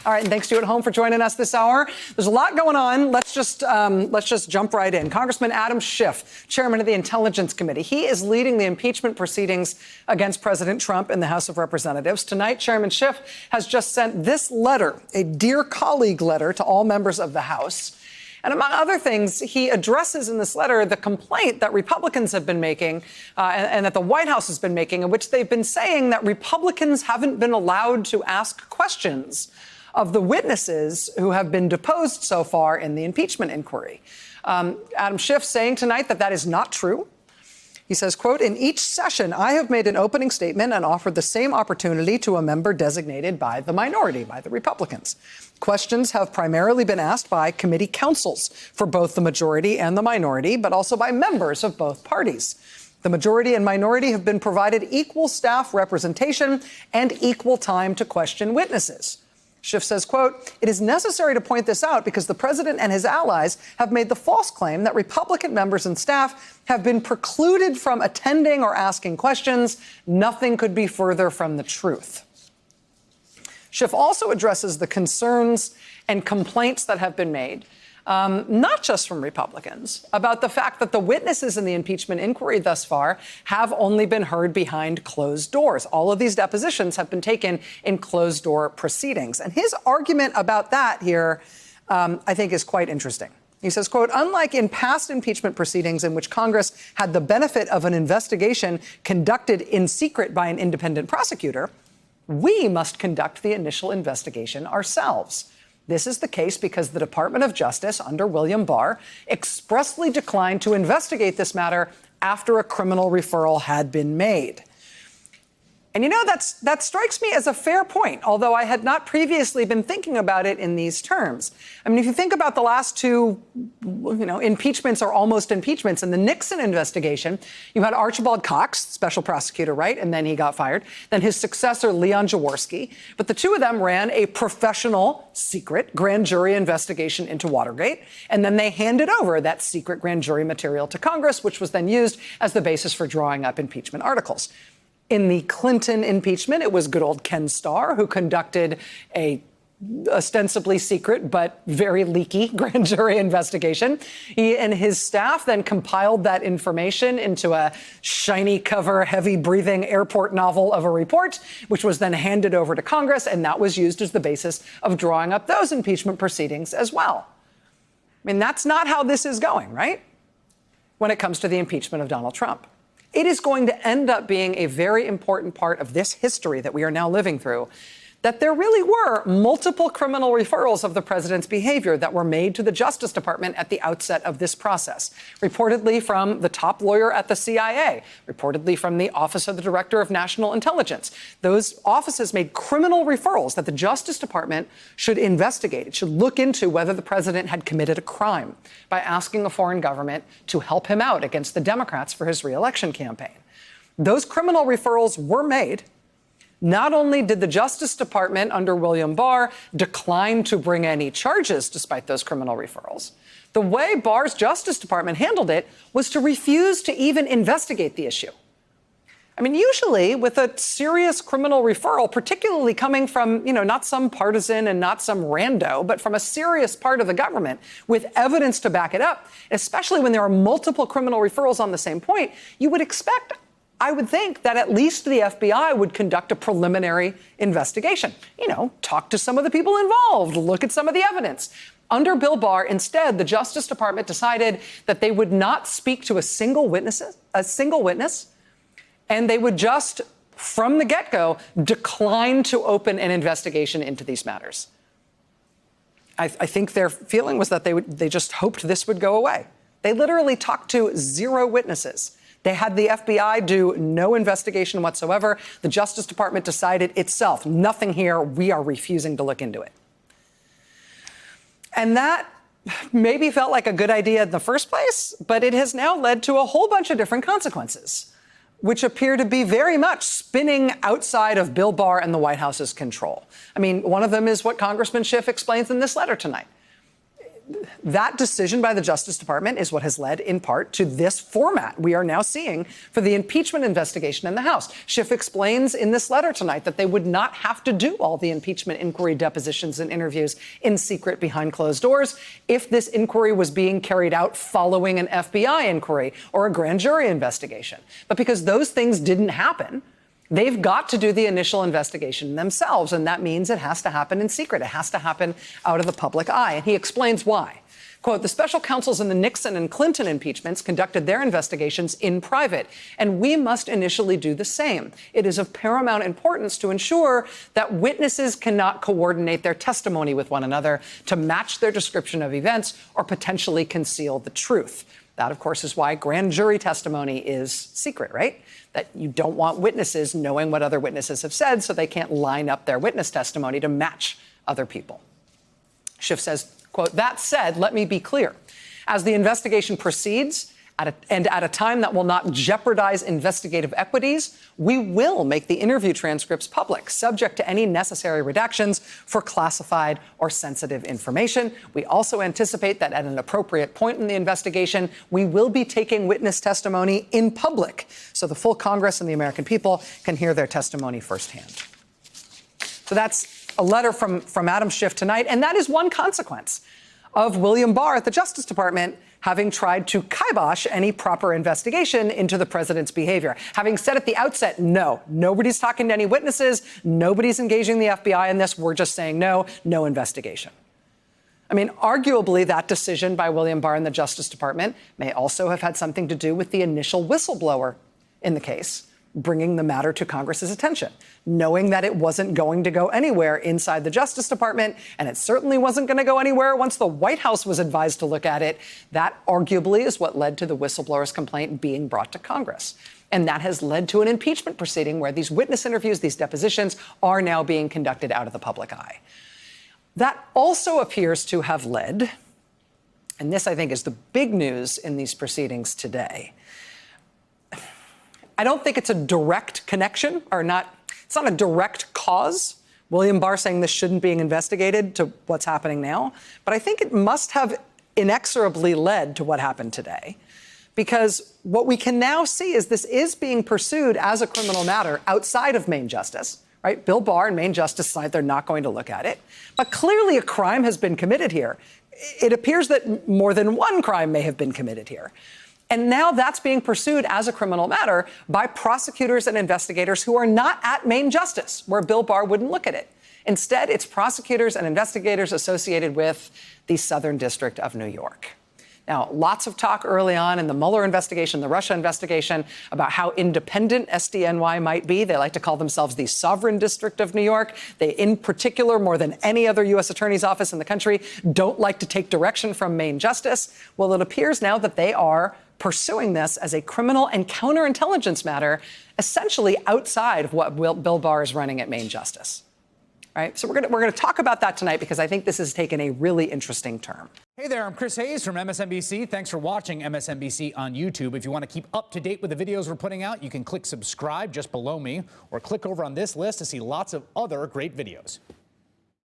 All right, and thanks to you at home for joining us this hour. There's a lot going on. Let's just jump right in. Congressman Adam Schiff, chairman of the Intelligence Committee, he is leading the impeachment proceedings against President Trump in the House of Representatives. Tonight, Chairman Schiff has just sent this letter, a Dear Colleague letter, to all members of the House. And among other things, he addresses in this letter the complaint that Republicans have been making and that the White House has been making, in which they've been saying that Republicans haven't been allowed to ask questions of the witnesses who have been deposed so far in the impeachment inquiry. Adam Schiff saying tonight that that is not true. He says, quote, in each session, I have made an opening statement and offered the same opportunity to a member designated by the minority, by the Republicans. Questions have primarily been asked by committee counsels for both the majority and the minority, but also by members of both parties. The majority and minority have been provided equal staff representation and equal time to question witnesses. Schiff says, quote, it is necessary to point this out because the president and his allies have made the false claim that Republican members and staff have been precluded from attending or asking questions. Nothing could be further from the truth. Schiff also addresses the concerns and complaints that have been made, not just from Republicans, about the fact that the witnesses in the impeachment inquiry thus far have only been heard behind closed doors. All of these depositions have been taken in closed-door proceedings. And his argument about that here, I think, is quite interesting. He says, quote, unlike in past impeachment proceedings in which Congress had the benefit of an investigation conducted in secret by an independent prosecutor, we must conduct the initial investigation ourselves. This is the case because the Department of Justice, under William Barr, expressly declined to investigate this matter after a criminal referral had been made. And, you know, that strikes me as a fair point, although I had not previously been thinking about it in these terms. I mean, if you think about the last two, impeachments or almost impeachments, in the Nixon investigation, you had Archibald Cox, special prosecutor, right? And then he got fired. Then his successor, Leon Jaworski. But the two of them ran a professional, secret grand jury investigation into Watergate. And then they handed over that secret grand jury material to Congress, which was then used as the basis for drawing up impeachment articles. In the Clinton impeachment, it was good old Ken Starr who conducted a ostensibly secret but very leaky grand jury investigation. He and his staff then compiled that information into a shiny cover, heavy-breathing airport novel of a report, which was then handed over to Congress, and that was used as the basis of drawing up those impeachment proceedings as well. I mean, that's not how this is going, right? When it comes to the impeachment of Donald Trump. It is going to end up being a very important part of this history that we are now living through, that there really were multiple criminal referrals of the president's behavior that were made to the Justice Department at the outset of this process, reportedly from the top lawyer at the CIA, reportedly from the Office of the Director of National Intelligence. Those offices made criminal referrals that the Justice Department should investigate. It should look into whether the president had committed a crime by asking a foreign government to help him out against the Democrats for his reelection campaign. Those criminal referrals were made. Not only did the Justice Department under William Barr decline to bring any charges despite those criminal referrals, the way Barr's Justice Department handled it was to refuse to even investigate the issue. I mean, usually with a serious criminal referral, particularly coming from, not some partisan and not some rando, but from a serious part of the government with evidence to back it up, especially when there are multiple criminal referrals on the same point, you would expect, I would think, that at least the FBI would conduct a preliminary investigation. Talk to some of the people involved, look at some of the evidence. Under Bill Barr, instead, the Justice Department decided that they would not speak to a single witness, and they would just, from the get-go, decline to open an investigation into these matters. I think their feeling was that they just hoped this would go away. They literally talked to zero witnesses. They had the FBI do no investigation whatsoever. The Justice Department decided itself, nothing here, we are refusing to look into it. And that maybe felt like a good idea in the first place, but it has now led to a whole bunch of different consequences, which appear to be very much spinning outside of Bill Barr and the White House's control. I mean, one of them is what Congressman Schiff explains in this letter tonight. that decision by the Justice Department is what has led, in part, to this format we are now seeing for the impeachment investigation in the House. Schiff explains in this letter tonight that they would not have to do all the impeachment inquiry, depositions, and interviews in secret behind closed doors if this inquiry was being carried out following an FBI inquiry or a grand jury investigation. But because those things didn't happen, they've got to do the initial investigation themselves, and that means it has to happen in secret. It has to happen out of the public eye. And he explains why. Quote, the special counsels in the Nixon and Clinton impeachments conducted their investigations in private, and we must initially do the same. It is of paramount importance to ensure that witnesses cannot coordinate their testimony with one another to match their description of events or potentially conceal the truth. That, of course, is why grand jury testimony is secret, right? That you don't want witnesses knowing what other witnesses have said so they can't line up their witness testimony to match other people. Schiff says, quote, that said, let me be clear. As the investigation proceeds, and at a time that will not jeopardize investigative equities, we will make the interview transcripts public, subject to any necessary redactions for classified or sensitive information. We also anticipate that at an appropriate point in the investigation, we will be taking witness testimony in public so the full Congress and the American people can hear their testimony firsthand. So that's a letter from Adam Schiff tonight, and that is one consequence of William Barr at the Justice Department having tried to kibosh any proper investigation into the president's behavior. Having said at the outset, no, nobody's talking to any witnesses, nobody's engaging the FBI in this, we're just saying no investigation. I mean, arguably, that decision by William Barr and the Justice Department may also have had something to do with the initial whistleblower in the case, bringing the matter to Congress's attention, knowing that it wasn't going to go anywhere inside the Justice Department, and it certainly wasn't going to go anywhere once the White House was advised to look at it. That arguably is what led to the whistleblower's complaint being brought to Congress. And that has led to an impeachment proceeding where these witness interviews, these depositions, are now being conducted out of the public eye. That also appears to have led, and this I think is the big news in these proceedings today, I don't think it's a direct connection it's not a direct cause, William Barr saying this shouldn't be investigated, to what's happening now. But I think it must have inexorably led to what happened today, because what we can now see is this is being pursued as a criminal matter outside of Main Justice, right? Bill Barr and Main Justice decide they're not going to look at it. But clearly a crime has been committed here. It appears that more than one crime may have been committed here. And now that's being pursued as a criminal matter by prosecutors and investigators who are not at Main Justice, where Bill Barr wouldn't look at it. Instead, it's prosecutors and investigators associated with the Southern District of New York. Now, lots of talk early on in the Mueller investigation, the Russia investigation, about how independent SDNY might be. They like to call themselves the Sovereign District of New York. They, in particular, more than any other U.S. attorney's office in the country, don't like to take direction from Main Justice. Well, it appears now that they are pursuing this as a criminal and counterintelligence matter, essentially outside of what Bill Barr is running at Main Justice. Right? So we're going to talk about that tonight, because I think this has taken a really interesting turn. Hey there, I'm Chris Hayes from MSNBC. Thanks for watching MSNBC on YouTube. If you want to keep up to date with the videos we're putting out, you can click subscribe just below me, or click over on this list to see lots of other great videos.